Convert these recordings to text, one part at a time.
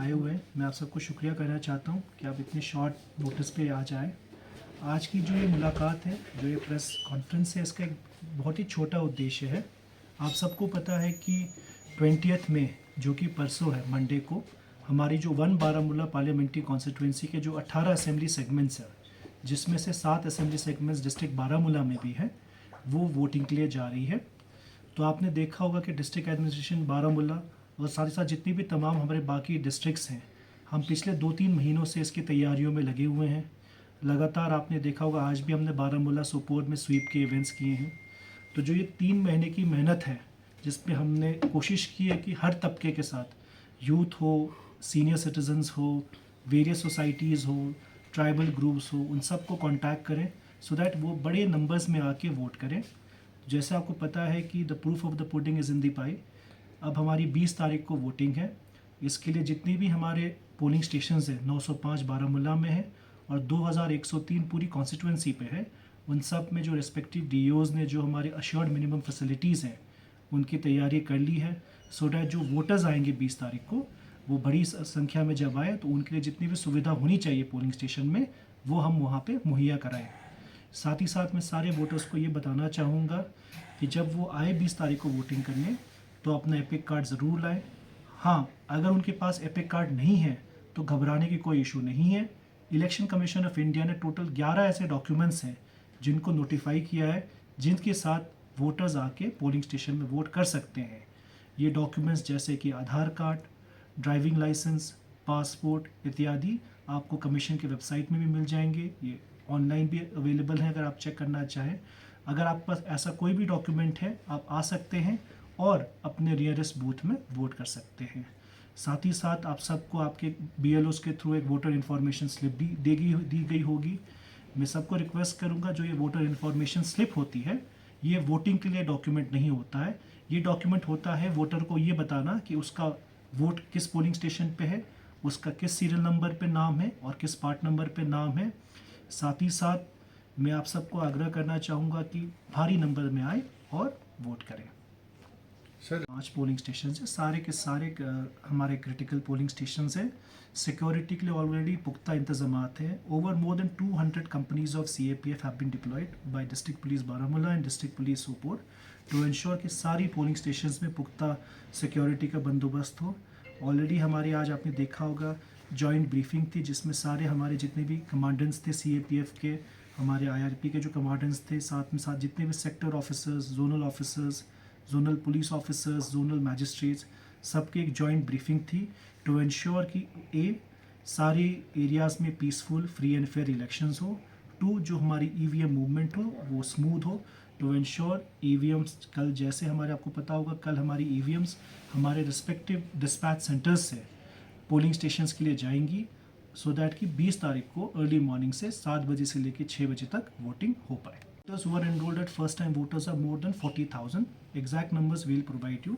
आए हुए हैं। मैं आप सबको शुक्रिया करना चाहता हूं कि आप इतने शॉर्ट नोटिस पे आ जाएं। आज की जो ये मुलाकात है, जो ये प्रेस कॉन्फ्रेंस है, इसका एक बहुत ही छोटा उद्देश्य है। आप सबको पता है कि 20 मई जो कि परसों है, मंडे को, हमारी जो 1 बारामूला पार्लियामेंट्री कॉन्स्टिट्यूंसी के जो 18 असेंबली सेगमेंट्स हैं, जिसमें से 7 असेंबली सेगमेंट्स डिस्ट्रिक्ट बारामूला में भी हैं, वो वोटिंग के लिए जा रही है। तो आपने देखा होगा कि डिस्ट्रिक्ट एडमिनिस्ट्रेशन बारामूला और साथ ही साथ जितनी भी तमाम हमारे बाकी डिस्ट्रिक्ट्स हैं, हम पिछले 2-3 महीनों से इसकी तैयारियों में लगे हुए हैं। लगातार आपने देखा होगा, आज भी हमने बारामूला सोपोर में स्वीप के इवेंट्स किए हैं। तो जो ये 3 महीने की मेहनत है, जिसमें हमने कोशिश की है कि हर तबके के साथ, यूथ हो, सीनियर सिटीजन्स हो, वेरियस सोसाइटीज़ हो, ट्राइबल ग्रुप्स हो, उन सबको कांटेक्ट करें सो दैट वो बड़े नंबर्स में आके वोट करें। जैसे आपको पता है कि the proof of the pudding is in the pie. अब हमारी 20 तारीख को वोटिंग है। इसके लिए जितनी भी हमारे पोलिंग स्टेशंस हैं, 905 बारामूला में है और 2103 पूरी कॉन्स्टिट्यूंसी पे है। उन सब में जो रिस्पेक्टिव डीओज़ ने जो हमारे अश्योर्ड मिनिमम फैसिलिटीज़ हैं, उनकी तैयारी कर ली है सो डैट जो वोटर्स आएंगे 20 तारीख को, वो बड़ी संख्या में जब आए तो उनके लिए जितनी भी सुविधा होनी चाहिए पोलिंग स्टेशन में, वो हम वहाँ पे मुहैया कराएं। साथ ही साथ मैं सारे वोटर्स को ये बताना चाहूँगा कि जब वो आए 20 तारीख को वोटिंग करने, तो अपना एपिक कार्ड ज़रूर लाएं। हाँ, अगर उनके पास एपिक कार्ड नहीं है तो घबराने की कोई इशू नहीं है। इलेक्शन कमीशन ऑफ इंडिया ने टोटल 11 ऐसे डॉक्यूमेंट्स हैं जिनको नोटिफाई किया है, जिनके साथ वोटर्स आके पोलिंग स्टेशन में वोट कर सकते हैं। ये डॉक्यूमेंट्स जैसे कि आधार कार्ड, ड्राइविंग लाइसेंस, पासपोर्ट इत्यादि आपको कमीशन के वेबसाइट में भी मिल जाएंगे। ये ऑनलाइन भी अवेलेबल है अगर आप चेक करना चाहें। अगर आपके पास ऐसा कोई भी डॉक्यूमेंट है, आप आ सकते हैं और अपने नियरेस्ट बूथ में वोट कर सकते हैं। साथ ही साथ आप सबको आपके BLOs के थ्रू एक वोटर इन्फॉर्मेशन स्लिप भी दी गई होगी। मैं सबको रिक्वेस्ट करूंगा, जो ये वोटर इन्फॉर्मेशन स्लिप होती है, ये वोटिंग के लिए डॉक्यूमेंट नहीं होता है। ये डॉक्यूमेंट होता है वोटर को ये बताना कि उसका वोट किस पोलिंग स्टेशन पे है, उसका किस सीरियल नंबर पे नाम है और किस पार्ट नंबर पे नाम है। साथ ही साथ मैं आप सबको आग्रह करना चाहूँगा कि भारी नंबर में आए और वोट करें। सर 5 पोलिंग स्टेशन है, सारे के सारे हमारे क्रिटिकल पोलिंग स्टेशन हैं। सिक्योरिटी के लिए ऑलरेडी पुख्ता इंतजामात हैं। Over more than 200 companies of CAPF have been deployed by district police Baramulla and district police Sopore to ensure कि सारी पोलिंग स्टेशन में पुख्ता सिक्योरिटी का बंदोबस्त हो। ऑलरेडी हमारी आज आपने देखा होगा जॉइंट ब्रीफिंग थी, जिसमें सारे हमारे जितने भी कमांडेंट्स थे CAPF के, हमारे IRP के जो कमांडेंट्स थे, साथ में साथ जितने भी sector officers, zonal officers, zonal police officers, zonal magistrates, सबकी एक जॉइंट ब्रीफिंग थी टू इंश्योर कि सारे एरियाज़ में peaceful, free and fair elections हो। 2, जो हमारी EVM मूवमेंट हो वो स्मूथ हो। टू इंश्योर EVMs कल, जैसे हमारे आपको पता होगा, कल हमारी EVMs हमारे रिस्पेक्टिव डिस्पैच सेंटर्स से पोलिंग स्टेशंस के लिए जाएंगी सो दैट कि 20 तारीख को अर्ली मॉर्निंग से 7 बजे से लेकर 6 बजे तक वोटिंग हो पाए। Voters who are enrolled at first time voters are more than 40,000. Exact numbers we'll provide you.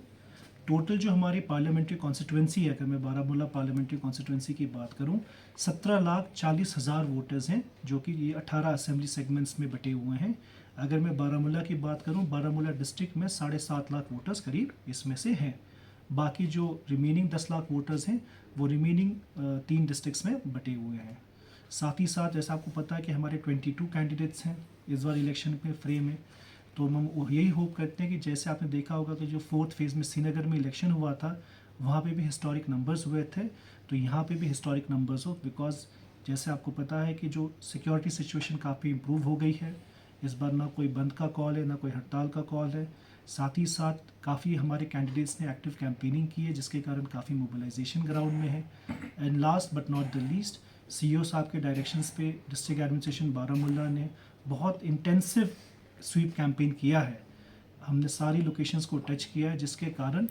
Total जो हमारी पार्लियामेंट्री कॉन्स्टिट्यूंसी है, अगर मैं बारामूला पार्लियामेंट्री कॉन्स्टिट्यूंसी की बात करूं, 17,40,000 वोटर्स हैं, जो कि ये 18 असेंबली सेगमेंट्स में बटे हुए हैं। अगर मैं बारामूला की बात करूं, बारामूला डिस्ट्रिक्ट में 7.5 लाख वोटर्स करीब इसमें से हैं। बाकी जो रिमेनिंग 10 लाख वोटर्स हैं, वो रिमेनिंग 3 डिस्ट्रिक्ट्स में बटे हुए हैं। साथ ही साथ जैसा आपको पता है कि हमारे 22 कैंडिडेट्स हैं इस बार इलेक्शन में फ्रे में। तो हम यही होप करते हैं कि जैसे आपने देखा होगा कि जो 4th फेज़ में श्रीनगर में इलेक्शन हुआ था, वहाँ पे भी हिस्टोरिक नंबर्स हुए थे, तो यहाँ पे भी हिस्टोरिक नंबर्स हो। बिकॉज जैसे आपको पता है कि जो सिक्योरिटी सिचुएशन काफ़ी इम्प्रूव हो गई है। इस बार ना कोई बंद का कॉल है, ना कोई हड़ताल का कॉल है। साथ ही साथ काफ़ी हमारे कैंडिडेट्स ने एक्टिव कैंपेनिंग की है, जिसके कारण काफ़ी मोबिलाइजेशन ग्राउंड में है। And last but not the least, CEO साहब के डायरेक्शंस पे डिस्ट्रिक्ट एडमिनिस्ट्रेशन बारामूला ने बहुत इंटेंसिव स्वीप कैंपेन किया है। हमने सारी लोकेशंस को टच किया है, जिसके कारण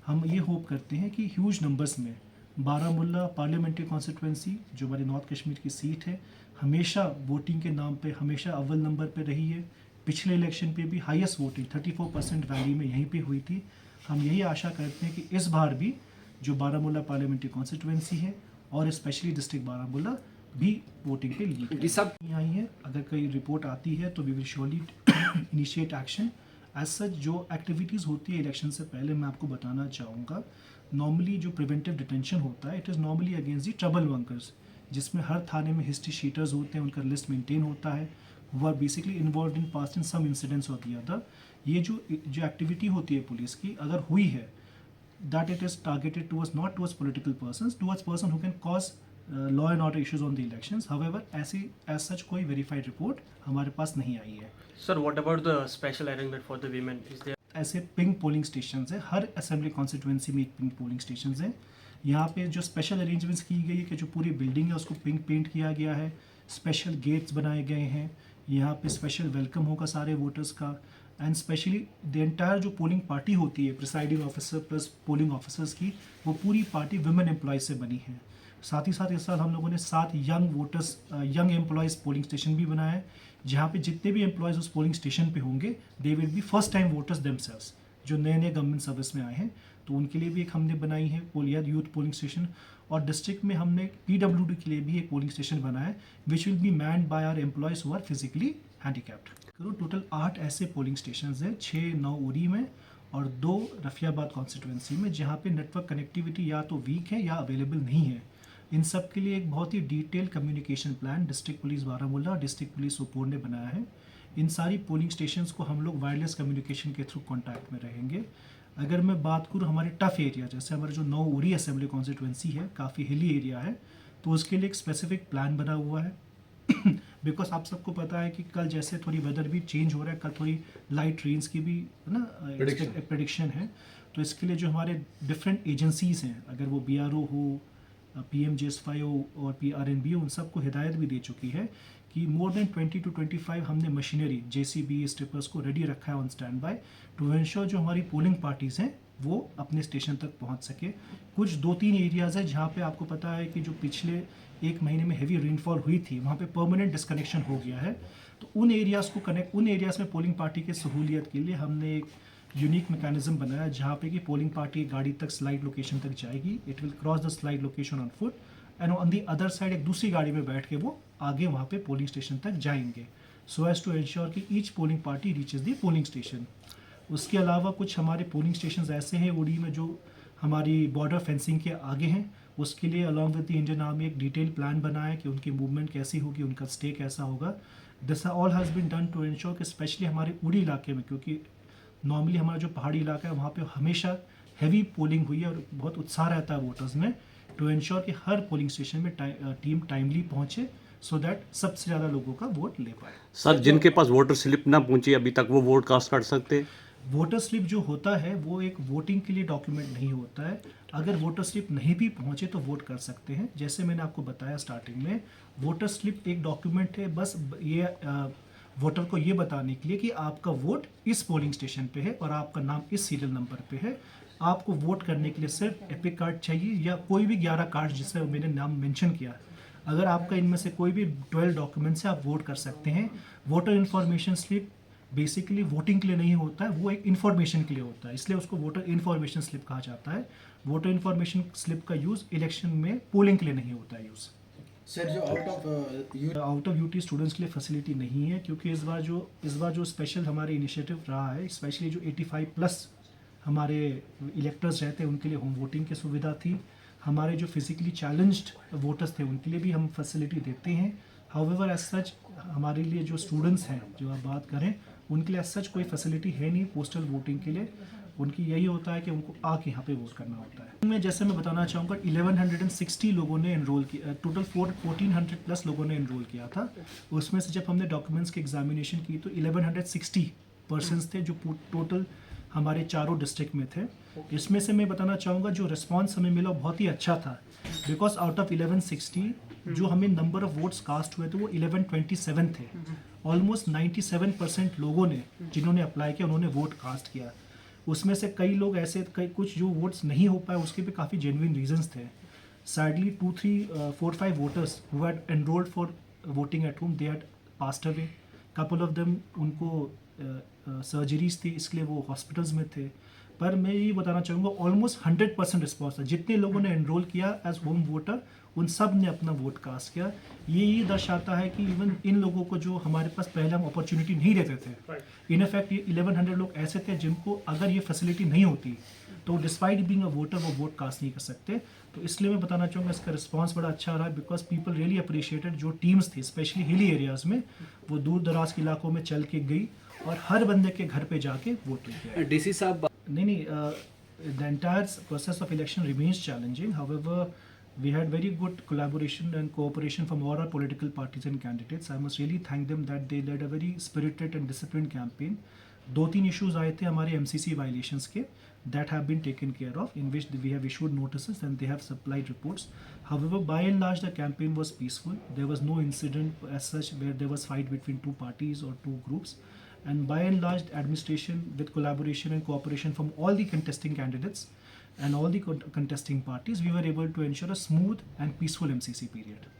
हम ये होप करते हैं कि ह्यूज नंबर्स में बारामूला पार्लियामेंट्री कॉन्स्टिट्यूंसी, जो हमारी नॉर्थ कश्मीर की सीट है, हमेशा वोटिंग के नाम पे हमेशा अव्वल नंबर पे रही है। पिछले इलेक्शन पे भी हाईएस्ट वोटिंग 34% वैली में यहीं पे हुई थी। हम यही आशा करते हैं कि इस बार भी जो बारामूला पार्लियामेंट्री कॉन्स्टिट्यूंसी है और स्पेशली डिस्ट्रिक्ट बारामूला भी वोटिंग पे लीड सब आई है। अगर कोई रिपोर्ट आती है तो we will surely initiate action as such जो एक्टिविटीज़ होती है इलेक्शन से पहले मैं आपको बताना चाहूँगा, नॉर्मली जो प्रिवेंटिव डिटेंशन होता है it is normally against the trouble mongers, जिसमें हर थाने में हिस्ट्री शीटर्स होते हैं, उनका लिस्ट मेंटेन होता है, वो are basically involved in past in some incidents और दी अदर। ये जो एक्टिविटी होती है पुलिस की अगर हुई है, that it is targeted towards not towards political persons, towards person who can cause law and order issues on the elections. However, ऐसी as such कोई verified report हमारे पास नहीं आई है। Sir, what about the special arrangement for the women? Is there? ऐसे pink polling station है, हर assembly constituency में एक pink polling station है। यहाँ पे जो स्पेशल अरेंजमेंट्स की गई है कि जो पूरी बिल्डिंग है उसको पिंक पेंट किया गया है, स्पेशल गेट्स बनाए गए हैं, यहाँ पे स्पेशल वेलकम होगा सारे वोटर्स का, एंड स्पेशली द एंटायर जो पोलिंग पार्टी होती है presiding officer plus polling officers की, वो पूरी पार्टी वुमेन एम्प्लॉयज़ से बनी है। साथ ही साथ इस साल हम लोगों ने 7 young voters young employees polling station भी बनाया है, जहाँ पे जितने भी एम्प्लॉयज़ उस पोलिंग स्टेशन पे होंगे they will be first time voters themselves, जो नए नए गवर्नमेंट सर्विस में आए हैं, तो उनके लिए भी एक हमने बनाई है यूथ पोलिंग स्टेशन। और डिस्ट्रिक्ट में हमने PWD के लिए भी एक पोलिंग स्टेशन बनाया है which will be manned by our employees who are physically handicapped. करो टोटल 8 ऐसे पोलिंग स्टेशन हैं, 6-9 उरी में और 2 रफियाबाद कॉन्स्टिट्यूंसी में, जहाँ पे नेटवर्क कनेक्टिविटी या तो वीक है या अवेलेबल नहीं है। इन सब के लिए एक बहुत ही detail communication plan district police Baramulla, district police Sopore ने बनाया है। इन सारी पोलिंग स्टेशंस को हम लोग वायरलेस कम्युनिकेशन के थ्रू कॉन्टैक्ट में रहेंगे। अगर मैं बात करूँ हमारे टफ एरिया, जैसे हमारे जो 9 उरी असेंबली कॉन्स्टिट्यूंसी है, काफ़ी हिली एरिया है, तो उसके लिए एक स्पेसिफिक प्लान बना हुआ है। बिकॉज आप सबको पता है कि कल जैसे थोड़ी वेदर भी चेंज हो रहा है, कल थोड़ी लाइट रेन्स की भी ना प्रेडिक्शन है, तो इसके लिए जो हमारे डिफरेंट एजेंसीज़ हैं, अगर वो BRO हो, PMGS5 हो और PRNB हो, उन सबको हिदायत भी दे चुकी है कि मोर देन 20 to 25 हमने मशीनरी JCB स्टिपर्स को रेडी रखा है on stand by two ensure जो हमारी पोलिंग पार्टीज़ हैं वो अपने स्टेशन तक पहुंच सके। कुछ 2-3 एरियाज़ है जहाँ पे आपको पता है कि जो पिछले 1 महीने में हेवी रेनफॉल हुई थी, वहाँ पे परमानेंट डिस्कनेक्शन हो गया है, तो उन एरियाज़ में पोलिंग पार्टी के सहूलियत के लिए हमने एक यूनिक मैकेनिज्म बनाया जहाँ पे कि पोलिंग पार्टी गाड़ी तक स्लाइड लोकेशन तक जाएगी, it will cross the slide location on foot and on the other side एक दूसरी गाड़ी में बैठ के वो आगे वहाँ पे पोलिंग स्टेशन तक जाएंगे, सो एज टू इंश्योर कि ईच पोलिंग पार्टी रीचेज दी पोलिंग स्टेशन। उसके अलावा कुछ हमारे पोलिंग स्टेशन ऐसे हैं उड़ी में जो हमारी बॉर्डर फेंसिंग के आगे हैं, उसके लिए along with the Indian army एक डिटेल प्लान बना है कि उनकी मूवमेंट कैसी होगी, उनका स्टे कैसा होगा। This all has been done to ensure कि स्पेशली हमारे उड़ी इलाके में, क्योंकि नॉर्मली हमारा जो पहाड़ी इलाका है वहाँ पे हमेशा हैवी पोलिंग हुई है और बहुत उत्साह रहता है वोटर्स में, टू इंश्योर कि हर पोलिंग स्टेशन में टीम टाइमली पहुँचे सो दैट सबसे ज़्यादा लोगों का वोट ले पाए। सर, जिनके पास वोटर स्लिप ना पहुंची अभी तक, वो वोट कास्ट कर सकते हैं? वोटर स्लिप जो होता है वो एक वोटिंग के लिए डॉक्यूमेंट नहीं होता है, अगर वोटर स्लिप नहीं भी पहुंचे तो वोट कर सकते हैं। जैसे मैंने आपको बताया स्टार्टिंग में, वोटर स्लिप एक डॉक्यूमेंट है बस ये वोटर को ये बताने के लिए कि आपका वोट इस पोलिंग स्टेशन पे है और आपका नाम इस सीरियल नंबर पे है। आपको वोट करने के लिए सिर्फ एपिक कार्ड चाहिए या कोई भी 11 कार्ड जिससे मैंने नाम मेंशन किया, अगर आपका इनमें से कोई भी 12 डॉक्यूमेंट से आप वोट कर सकते हैं। Voter information slip basically voting के लिए नहीं होता है, वो एक इन्फॉर्मेशन के लिए होता है, इसलिए उसको वोटर इन्फॉर्मेशन स्लिप कहा जाता है। वोटर इन्फॉर्मेशन स्लिप का यूज़ इलेक्शन में पोलिंग के लिए नहीं होता है यूज़। सर, जो आउट ऑफ यूटी स्टूडेंट्स के लिए फैसिलिटी नहीं है, क्योंकि इस बार जो स्पेशल हमारे इनिशिएटिव रहा है, स्पेशली जो 85+ हमारे इलेक्टर्स रहते हैं उनके लिए होम वोटिंग की सुविधा थी। हमारे जो फिजिकली चैलेंज्ड वोटर्स थे उनके लिए भी हम फैसिलिटी देते हैं। हाउएवर एज सच हमारे लिए जो स्टूडेंट्स हैं जो आप बात करें उनके लिए एज सच कोई फैसिलिटी है नहीं पोस्टल वोटिंग के लिए, उनकी यही होता है कि उनको आके यहाँ पे वोट करना होता है। मैं जैसे मैं बताना चाहूँगा 1160 लोगों ने एनरोल किया, टोटल 1400+ लोगों ने एनरोल किया था। उसमें से जब हमने डॉक्यूमेंट्स की एग्जामिनेशन की तो 1160 पर्सनस थे जो टोटल हमारे चारों डिस्ट्रिक्ट में थे। इसमें से मैं बताना चाहूँगा जो रिस्पांस हमें मिला बहुत ही अच्छा था, बिकॉज आउट ऑफ 1160 जो हमें नंबर ऑफ वोट्स कास्ट हुए थे वो 1127 थे। ऑलमोस्ट 97% लोगों ने जिन्होंने अप्लाई किया उन्होंने वोट कास्ट किया। उसमें से कई लोग ऐसे कुछ जो वोट्स नहीं हो पाए उसके भी काफ़ी जेन्युइन रीजंस थे। Sadly 4-5 voters who had enrolled for voting at home they had passed away. Couple of them उनको सर्जरीज थी इसलिए वो हॉस्पिटल्स में थे। पर मैं ये बताना चाहूँगा ऑलमोस्ट 100% रिस्पॉन्स था। जितने लोगों ने एनरोल किया एज होम वोटर उन सब ने अपना वोट कास्ट किया। ये दर्शाता है कि इवन इन लोगों को जो हमारे पास पहले हम अपॉर्चुनिटी नहीं देते थे, इन इफेक्ट ये 1100 लोग ऐसे थे जिनको अगर ये फैसिलिटी नहीं होती तो डिस्पाइट बीइंग अ वोटर वो वोट कास्ट नहीं कर सकते। तो इसलिए मैं बताना चाहूँगा इसका रिस्पांस बड़ा अच्छा रहा बिकॉज पीपल रियली अप्रिशिएटेड। जो टीम्स थी स्पेशली हिली एरियाज़ में वो दूर दराज के इलाकों में चल के गई और हर बंदे के घर पे जाके वोट लेके डीसी साहब नहीं, the entire process of election remains challenging. However, we had very good collaboration and cooperation from all our political parties and candidates. I must really thank them that they led a very spirited and disciplined campaign. 2-3 issues आए थे हमारे MCC violations के that have been taken care of, in which we have issued notices and they have supplied reports. However, by and large the campaign was peaceful. There was no incident as such where there was fight between two parties or two groups. And by and large, the administration, with collaboration and cooperation from all the contesting candidates and all the contesting parties, we were able to ensure a smooth and peaceful MCC period.